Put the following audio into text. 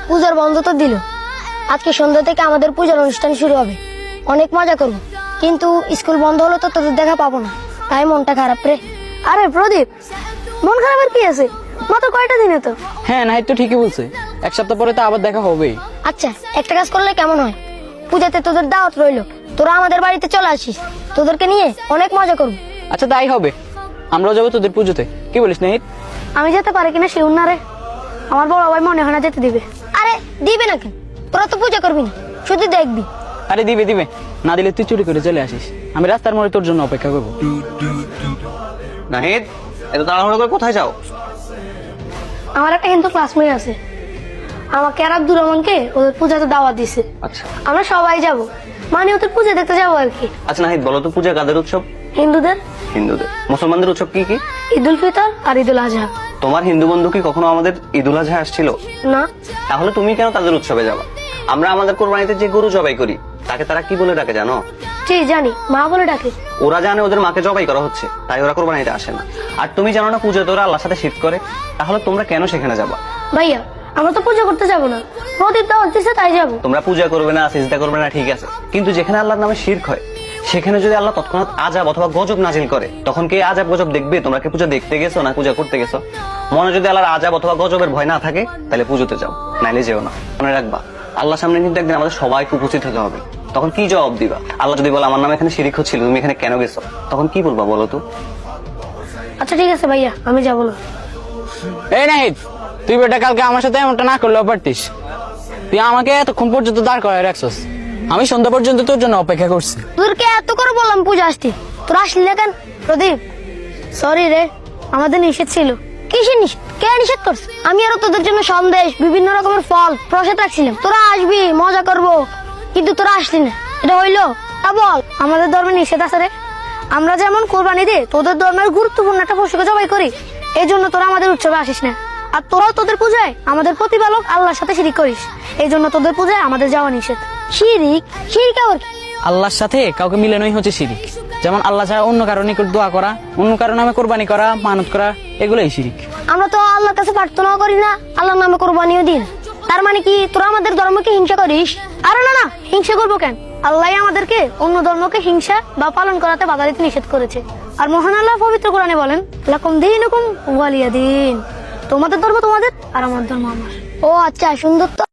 পূজার বন্ধ তো দিল। আজকে সন্ধ্যা থেকে আমাদের পূজার অনুষ্ঠান শুরু হবে, অনেক মজা করব। কিন্তু স্কুল বন্ধ হলো তো তোদের দেখা পাবো না, তাই মনটা খারাপ রে। আরে প্রদীপ, মন খারাপের কি আছে? মাত্র কয়টা দিনে তো। হ্যাঁ নাহিদ তো ঠিকই বলছে, এক সপ্তাহ পরে তো আবার দেখা হবেই। আচ্ছা, একটা কাজ করলে কেমন হয়? পূজাতে তোদের দাওয়াত রইলো, তোরা আমাদের বাড়িতে চলে আসিস, তোদেরকে নিয়ে অনেক মজা করবো। আচ্ছা তাই হবে, আমরাও যাবো তোদের পুজোতে, কি বলিস নাহিদ? আমি যেতে পারি কিনা শিউর না রে, আমার বড় ভাই মনে হয় না যেতে দিবে। আরে দিবে না কেন? তোরা তো পূজা করবি না, শুধু দেখবি। আরে দিবে দিবে, না দিলে তুই চুরি করে চলে আসিস, আমি রাস্তার মোড়ে তোর জন্য অপেক্ষা করবো। নাহিদ, এত তাড়াহুড়ো করে কোথায় যাও? আমার একটা হিন্দু ক্লাসমেট আছে, আমাকে আর আব্দুর রহমানকে ওদের পূজাতে দাওয়াত দিছে। আচ্ছা আমরা সবাই যাব, মানে ওদের পূজা দেখতে যাবো আর কি। আচ্ছা নাহিদ, বলো তো পূজা কাদের উৎসব? হিন্দুদের হিন্দুদের। মুসলমানদের উৎসব কি কি? ঈদুল ফিতর আর ঈদুল আজহা। তোমার হিন্দু বন্ধু কি কখনো আমাদের ঈদুল আজহা আসছিল? না। তাহলে তুমি কেন তাদের উৎসবে যাবা? আমরা আমাদের কোরবানিতে যে গরু জবাই করি তাকে তারা কি বলে ডাকে জানো? ঠিক জানি, মা বলে ডাকে। ওরা জানে ওদের মাকে জবাই করা হচ্ছে, তাই ওরা কোরবানিতে আসে না। আর তুমি জানো না পূজাতে ওরা আল্লাহর সাথে শিরক করে, তাহলে তোমরা কেন সেখানে যাবা? ভাইয়া, আমরা তো পূজা করতে যাবো না, প্রদীপ দাওয়াত দিছে তাই যাবো। তোমরা পূজা করবে না, সিজদা করবে না, ঠিক আছে, কিন্তু যেখানে আল্লাহর নামে শিরক হয় সেখানে যদি আল্লাহ তৎক্ষণাৎ আযাব অথবা গজব নাজিল করে, তখন কি আযাব গজব দেখবে? তোমরা কি পূজা দেখতে গেছো না পূজা করতে গেছো? মনে যদি আল্লাহর আযাব অথবা গজবের ভয় না থাকে তাহলে পুজোতে যাও, নাইলে যেও না। মনে রাখবা, আল্লাহর সামনে কিন্তু একদিন আমাদের সবাইকে উপস্থিত হতে হবে। তখন কি জবাব দিবা? আল্লাহ যদি বলে আমার নামে এখানে শিরক হচ্ছিল, তুমি এখানে কেন গেছো, তখন কি বলবা বলো তো? আচ্ছা ঠিক আছে ভাইয়া, আমি যাবো না। এই নাহিদ, তুই বেটা কালকে আমার সাথে এমনটা না করলেও পারতিস, তুই আমাকে এতক্ষণ পর্যন্ত দাঁড় করায় রাখছস, আমি সন্ধ্যা পর্যন্ত তোর জন্য অপেক্ষা করছি। তোদেরকে এত করে বললাম পূজা আসতে, তোরা আসলি না কেন? প্রদীপ সরি রে, আমাদের নিষেধ ছিল। কিসের নিষেধ? কে নিষেধ করছে? আমি আরো তোদের জন্য সন্দেশ, বিভিন্ন রকমের ফল, প্রসাদ রাখছিলাম, তোরা আসবি, মজা করবো, কিন্তু তোরা আসলি না, এটা হইলো? তা বল, আমাদের ধর্মে নিষেধ আছে রে। আমরা যেমন কোরবানি দিই, তোদের ধর্মের গুরুত্বপূর্ণ একটা পশুকে জবাই করি, এই জন্য তোরা আমাদের উৎসবে আসিস না। আর তোরাও তোদের পূজায় আমাদের প্রতিপালক আল্লাহর সাথে শিরিক করিস, এই জন্য তোদের পূজায় আমাদের যাওয়া নিষেধ। শিরিক? শিরিক আবার কি? আল্লাহর সাথে কাউকে মিলানোই হচ্ছে শিরিক, যেমন আল্লাহ ছাড়া অন্য কারো নিকট দোয়া করা, অন্য কারো নামে কোরবানি করা, মানত করা, এগুলোই শিরিক। আমরা তো আল্লাহর কাছে প্রার্থনাও করি না, আল্লাহর নামে কোরবানিও দিন। তার মানে কি তোরা আমাদের ধর্মকে হিংসা করিস? আরে না না, হিংসা করবো কেন? আল্লাহ আমাদেরকে অন্য ধর্মকে হিংসা বা পালন করাতে বাধা দিতে নিষেধ করেছে। আর মহান আল্লাহ পবিত্র কোরআনে বলেন, লাকুম দীনুকুম ওয়ালিয়া দিন, তোমাদের ধর্ম তোমাদের আর আমার ধর্ম আমার। ও আচ্ছা, সুন্দর তো।